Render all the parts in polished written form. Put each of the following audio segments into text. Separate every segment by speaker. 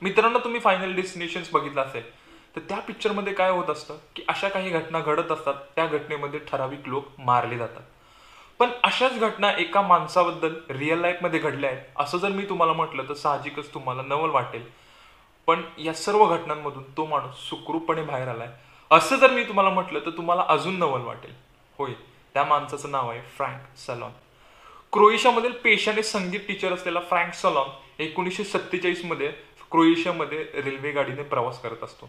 Speaker 1: मित्रांनो, तुम्ही final destinations बघितला असेल, तर त्या पिक्चरमध्ये काय होत असतं की अशा काही घटना घडत असतात, त्या घटनेमध्ये ठराविक लोक मारले जातात. पण अशाच घटना एका माणसाबद्दल रिअल लाईफमध्ये घडल्या आहेत असं जर मी तुम्हाला म्हटलं तर साहजिकच तुम्हाला नवल वाटेल. पण या सर्व घटनांमधून तो माणूस सुखरूपपणे बाहेर आलाय असं जर मी तुम्हाला म्हटलं तर तुम्हाला अजून नवल वाटेल. होय, त्या माणसाचं नाव आहे फ्रँक सलॉन. क्रोएशियामधील पेशाने संगीत टीचर असलेला फ्रँक सलॉन 1947 मध्ये क्रोएशियामध्ये रेल्वे गाडीने प्रवास करत असतो.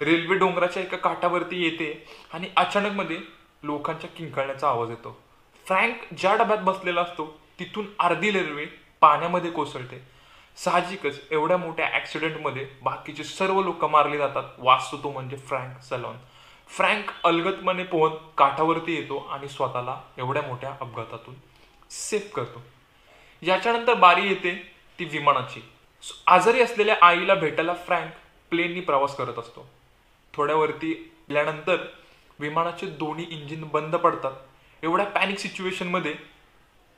Speaker 1: रेल्वे डोंगराच्या एका काठावरती येते आणि अचानक मध्ये लोकांच्या किंकाळण्याचा आवाज येतो. फ्रँक ज्या डब्यात बसलेला असतो तिथून अर्धी रेल्वे पाण्यामध्ये कोसळते. साहजिकच एवढ्या मोठ्या ऍक्सिडेंटमध्ये बाकीचे सर्व लोक मारले जातात. वाचतो तो म्हणजे फ्रँक सलॉन. फ्रँक अलगदपणे पोहत काठावरती येतो आणि स्वतःला एवढ्या मोठ्या अपघातातून सेव्ह करतो. याच्यानंतर बारी येते ती विमानाची. आजारी असलेल्या आईला भेटायला फ्रँक प्लेननी प्रवास करत असतो. थोड्यावरती गेल्यानंतर विमानाचे दोन्ही इंजिन बंद पडतात. एवढ्या पॅनिक सिच्युएशन मध्ये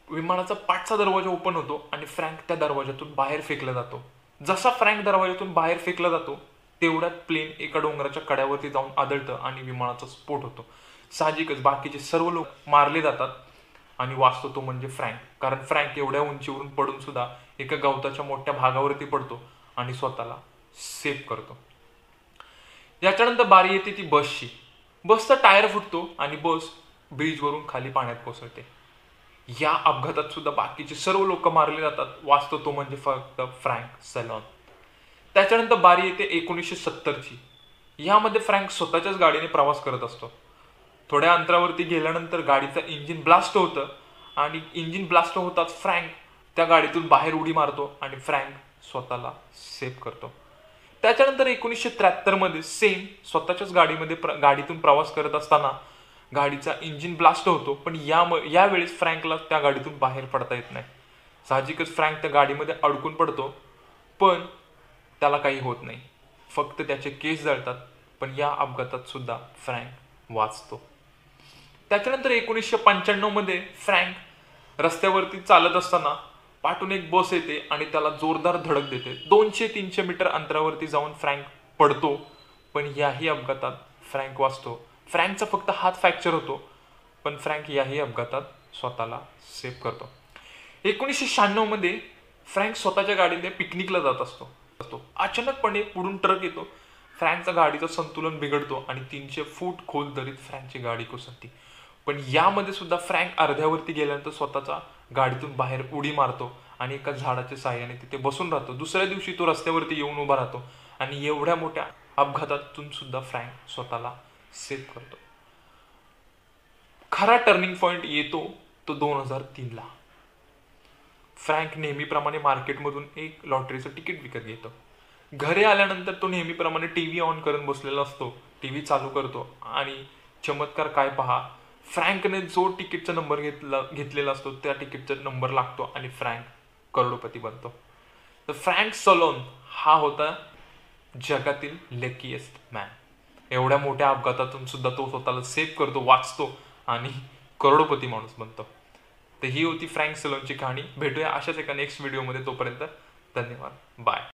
Speaker 1: विमानाचा पाठचा दरवाजा ओपन होतो आणि फ्रँक त्या दरवाजातून बाहेर फेकला जातो. जसा फ्रँक दरवाजातून बाहेर फेकला जातो तेवढ्यात प्लेन एका डोंगराच्या कड्यावरती जाऊन आदळतं आणि विमानाचा स्फोट होतो. साहजिकच बाकीचे सर्व लोक मारले जातात आणि वाचतो तो म्हणजे फ्रँक. कारण फ्रँक एवढ्या उंचीवरून पडून सुद्धा एका गवताच्या मोठ्या भागावरती पडतो आणि स्वतःला सेव्ह करतो. याच्यानंतर बारी येते ती बसची. बसचा टायर फुटतो आणि बस ब्रिजवरून खाली पाण्यात कोसळते. या अपघातात सुद्धा बाकीचे सर्व लोक मारले जातात. वाचतो तो म्हणजे फक्त फ्रँक सलॉन. त्याच्यानंतर बारी येते 1970ची. यामध्ये फ्रँक स्वतःच्याच गाडीने प्रवास करत असतो. थोड्या अंतरावरती गेल्यानंतर गाडीचं इंजिन ब्लास्ट होतं आणि इंजिन ब्लास्ट होताच फ्रँक त्या गाडीतून बाहेर उडी मारतो आणि फ्रँक स्वतःला सेव्ह करतो. त्याच्यानंतर 1973 मध्ये सेम स्वतःच्याच गाडीतून प्रवास करत असताना गाडीचा इंजिन ब्लास्ट होतो. पण यावेळेस फ्रँकला त्या गाडीतून बाहेर पडता येत नाही. साहजिकच फ्रँक त्या गाडीमध्ये अडकून पडतो, पण त्याला काही होत नाही. फक्त त्याचे केस जळतात. पण या अपघातात सुद्धा फ्रँक वाचतो. त्याच्यानंतर 1995 मध्ये फ्रँक रस्त्यावरती चालत असताना पाठून एक बस येते आणि त्याला जोरदार धडक देते. 200-300 मीटर अंतरावरती जाऊन फ्रँक पडतो. पण याही अपघातात फ्रँक वाचतो. फ्रँकचा फक्त हात फ्रॅक्चर होतो, पण फ्रँक याही अपघातात स्वतःला सेव्ह करतो. 1996 मध्ये फ्रँक स्वतःच्या गाडीने पिकनिकला जात असतो. अचानकपणे पुढून ट्रक येतो. फ्रँकचा गाडीचं संतुलन बिघडतो आणि 300 फूट खोल दरीत फ्रँकची गाडी कोसळते. पण यामध्ये सुद्धा फ्रँक अर्ध्यावरती गेल्यानंतर स्वतःचा गाडीतून बाहेर उडी मारतो आणि एका झाडाच्या साहाय्याने तिथे बसून राहतो. दुसऱ्या दिवशी तो रस्त्यावरती येऊन उभा राहतो आणि एवढ्या मोठ्या अपघातातून सुद्धा फ्रँक स्वतःला सेव्ह करतो. खरा टर्निंग पॉइंट येतो तो 2003 ला. फ्रँक नेहमीप्रमाणे मार्केटमधून एक लॉटरीचं तिकीट विकत घेतो. घरी आल्यानंतर तो नेहमीप्रमाणे टीव्ही ऑन करून बसलेला असतो. टीव्ही चालू करतो आणि चमत्कार काय पहा, फ्रँकने जो तिकीटचा नंबर घेतलेला असतो त्या तिकीटचा नंबर लागतो आणि फ्रँक करोडपती बनतो. तर फ्रँक सलोन हा होता जगातील लकीएस्ट मॅन. एवढ्या मोठ्या अपघातातून सुद्धा तो स्वतःला सेव्ह करतो, वाचतो आणि करोडपती माणूस बनतो. तर ही होती फ्रँक सलोनची कहाणी. भेटूया अशाच एका नेक्स्ट व्हिडिओमध्ये. तोपर्यंत धन्यवाद. बाय.